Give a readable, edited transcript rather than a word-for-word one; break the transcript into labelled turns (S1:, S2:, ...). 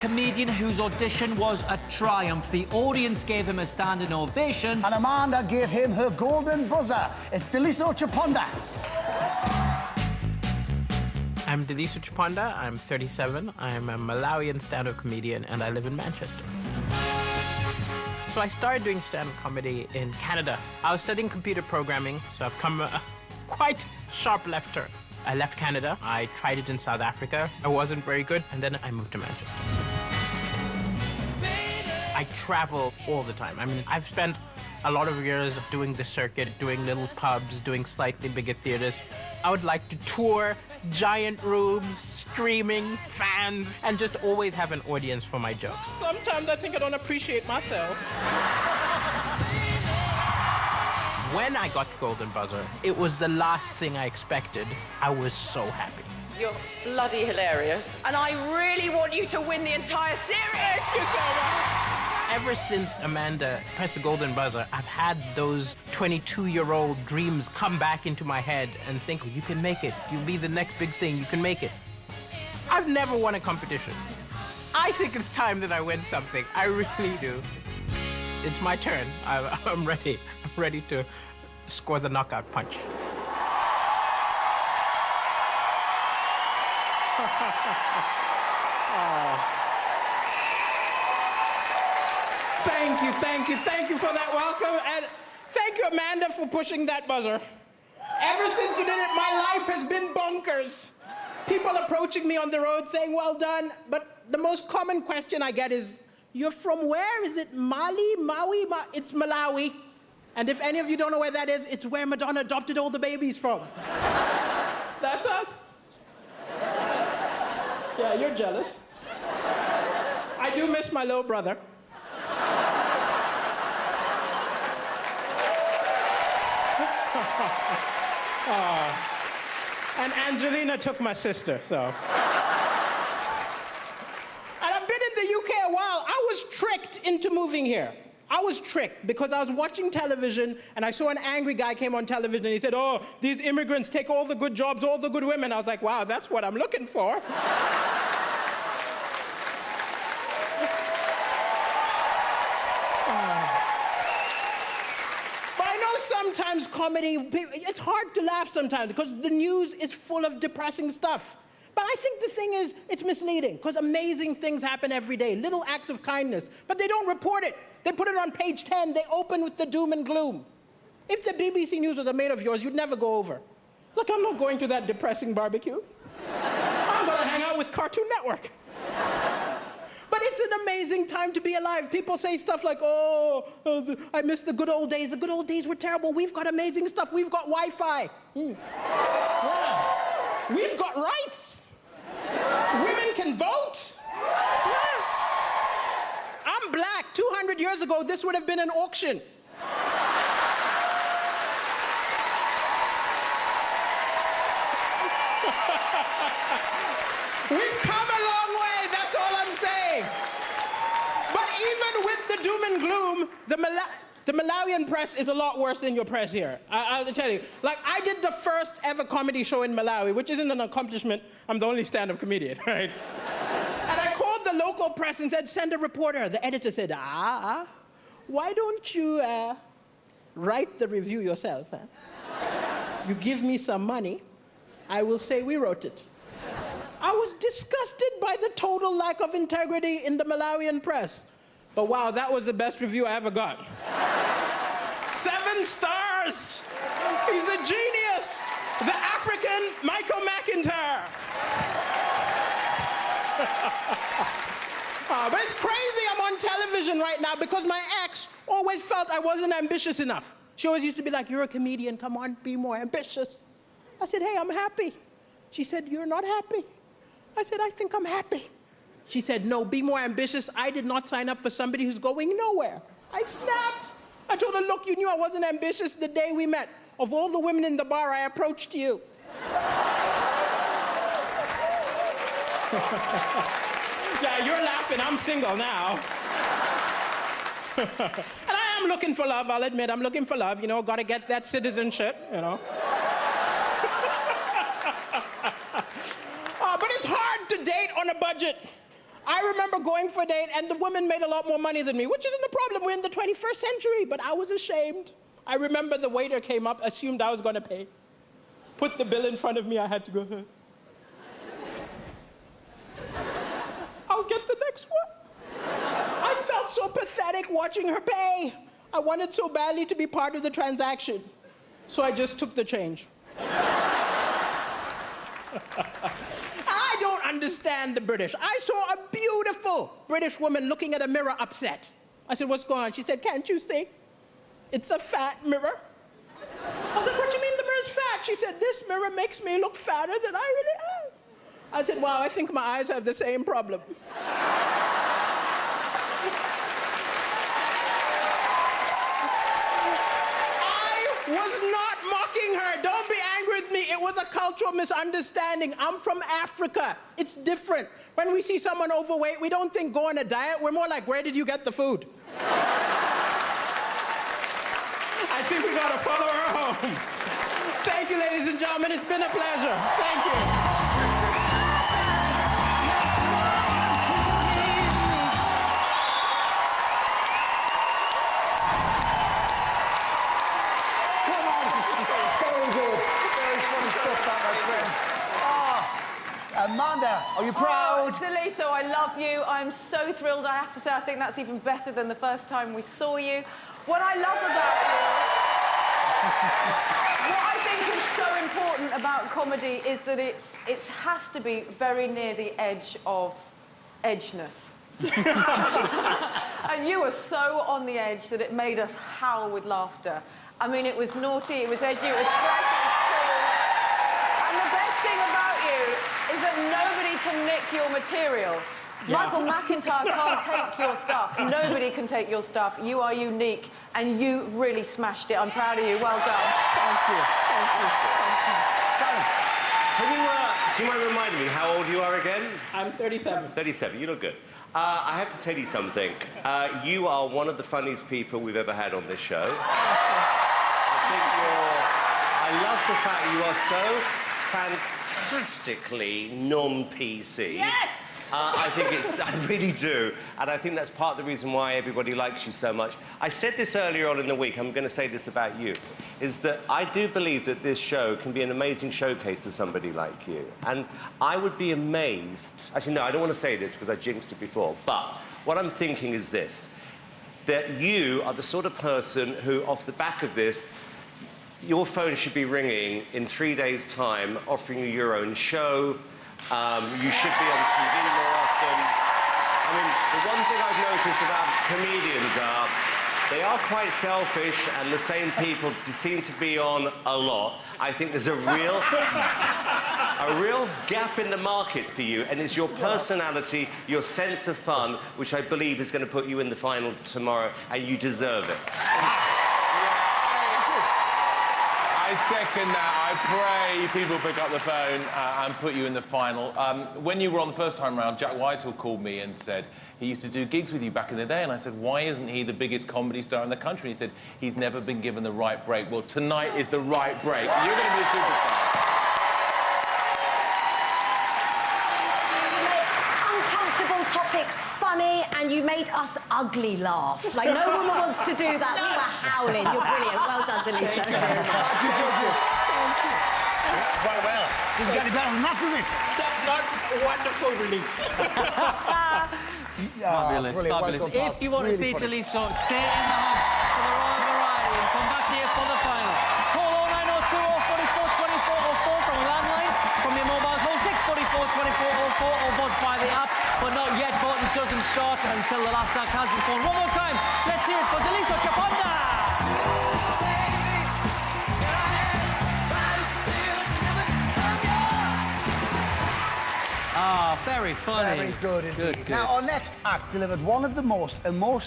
S1: Comedian whose audition was a triumph. The audience gave him a standing ovation.
S2: And Amanda gave him her golden buzzer. It's Daliso Chaponda.
S3: I'm Daliso Chaponda. I'm 37. I'm a Malawian stand-up comedian, and I live in Manchester. So I started doing stand-up comedy in Canada. I was studying computer programming, so I've come a quite sharp left turn. I left Canada. I tried it in South Africa. I wasn't very good, and then I moved to Manchester. I travel all the time. I mean, I've spent a lot of years doing the circuit, doing little pubs, doing slightly bigger theaters. I would like to tour giant rooms, screaming, fans, and just always have an audience for my jokes. Sometimes I think I don't appreciate myself. When I got the Golden Buzzer, it was the last thing I expected. I was so happy.
S4: You're bloody hilarious. And I really want you to win the entire series.
S3: Thank you so much. Ever since Amanda pressed the Golden Buzzer, I've had those 22-year-old dreams come back into my head and think, you can make it. You'll be the next big thing. You can make it. I've never won a competition. I think it's time that I win something. I really do. It's my turn. I'm ready. I'm ready to score the knockout punch. Thank you for that welcome, and thank you, Amanda, for pushing that buzzer. Ever since you did it, my life has been bonkers. People approaching me on the road saying, well done, but the most common question I get is, you're from where? Is it Mali, Maui? It's Malawi. And if any of you don't know where that is, it's where Madonna adopted all the babies from. That's us. Yeah, you're jealous. I do miss my little brother. And Angelina took my sister, so. And I've been in the UK a while. I was tricked into moving here. I was tricked because I was watching television and I saw an angry guy came on television and he said, oh, these immigrants take all the good jobs, all the good women. I was like, wow, that's what I'm looking for. Sometimes comedy, it's hard to laugh sometimes because the news is full of depressing stuff. But I think the thing is, it's misleading because amazing things happen every day, little acts of kindness, but they don't report it. They put it on page 10, they open with the doom and gloom. If the BBC News was a mate of yours, you'd never go over. Look, I'm not going to that depressing barbecue. I'm gonna hang out with Cartoon Network. But it's an amazing time to be alive. People say stuff like, I miss the good old days. The good old days were terrible. We've got amazing stuff. We've got Wi-Fi. Yeah. We've got rights. Women can vote. Yeah. I'm black. 200 years ago, this would have been an auction. We've come a long way, that's all I'm saying. But even with the doom and gloom, the Malawian press is a lot worse than your press here. I'll tell you. Like, I did the first ever comedy show in Malawi, which isn't an accomplishment. I'm the only stand-up comedian, right? And I called the local press and said, send a reporter. The editor said, why don't you write the review yourself? Huh? You give me some money, I will say we wrote it. I was disgusted by the total lack of integrity in the Malawian press. But wow, that was the best review I ever got. 7 stars! He's a genius! The African Michael McIntyre! But it's crazy I'm on television right now because my ex always felt I wasn't ambitious enough. She always used to be like, you're a comedian, come on, be more ambitious. I said, hey, I'm happy. She said, you're not happy. I said, I think I'm happy. She said, no, be more ambitious. I did not sign up for somebody who's going nowhere. I snapped. I told her, look, you knew I wasn't ambitious the day we met. Of all the women in the bar, I approached you. Yeah, you're laughing. I'm single now. And I am looking for love, I'll admit. I'm looking for love. You know, gotta get that citizenship, you know. But it's hard to date on a budget. I remember going for a date and the woman made a lot more money than me, which isn't a problem. We're in the 21st century, but I was ashamed. I remember the waiter came up, assumed I was going to pay. Put the bill in front of me, I had to go, I'll get the next one. I felt so pathetic watching her pay. I wanted so badly to be part of the transaction. So I just took the change. I don't understand the British. I saw a beautiful British woman looking at a mirror upset. I said, what's going on? She said, can't you see? It's a fat mirror. I said, what do you mean the mirror's fat? She said, this mirror makes me look fatter than I really am. I said, wow, I think my eyes have the same problem. I was not mocking her. Don't be angry with me. It was a cultural misunderstanding. I'm from Africa. It's different. When we see someone overweight, we don't think go on a diet. We're more like, where did you get the food? I think we gotta follow her home. Thank you, ladies and gentlemen. It's been a pleasure. Thank you.
S2: Amanda, are you proud?
S4: Oh, Daliso, I love you. I'm so thrilled. I have to say, I think that's even better than the first time we saw you. What I love about you, what I think is so important about comedy is that it has to be very near the edge of edgeness. And you were so on the edge that it made us howl with laughter. I mean, it was naughty, it was edgy, it was fresh, it was cool. And the best thing about you is that nobody can nick your material. Yeah. Michael McIntyre can't take your stuff. Nobody can take your stuff. You are unique, and you really smashed it. I'm proud of you. Well done.
S3: Thank you. Thank you. Thank you.
S5: Do you mind reminding me how old you are again?
S3: I'm 37.
S5: 37. You look good. I have to tell you something. You are one of the funniest people we've ever had on this show. I love the fact you are so fantastically non-PC.
S4: Yes!
S5: I really do. And I think that's part of the reason why everybody likes you so much. I said this earlier on in the week, I'm going to say this about you, is that I do believe that this show can be an amazing showcase for somebody like you. And I would be amazed... Actually, no, I don't want to say this because I jinxed it before, but what I'm thinking is this, that you are the sort of person who, off the back of this, your phone should be ringing in 3 days' time, offering you your own show. You should be on TV more often. I mean, the one thing I've noticed about comedians are they are quite selfish, and the same people seem to be on a lot. I think there's a real gap in the market for you, and it's your personality, your sense of fun, which I believe is going to put you in the final tomorrow, and you deserve it.
S6: I second that. I pray people pick up the phone and put you in the final. When you were on the first time round, Jack Whitehall called me and said he used to do gigs with you back in the day, and I said, why isn't he the biggest comedy star in the country? He said, he's never been given the right break. Well, tonight is the right break. You're going to be a superstar.
S7: Uncomfortable topics funny, and you made us ugly laugh. Like, no woman wants to do that. We were howling. You're brilliant. Well done, Daliso.
S2: Thank you very much. Thank you, judges. Quite well. Doesn't get any better than that, does it?
S3: That's not a wonderful relief.
S1: Fabulous,
S2: brilliant.
S1: fabulous.
S2: Well done,
S1: If you want to see Daliso, stay in the hub for the Royal Variety and come back here for the final. Call 0902 044 24 04 from a landline, from your mobile, call 644 24 04 or vote via the app. But not yet, voting doesn't start until the last act has been phoned. One more time, let's hear it for Daliso Chaponda! Ah, very funny.
S2: Very good indeed.
S1: Good.
S2: Now, our next act delivered one of the most emotional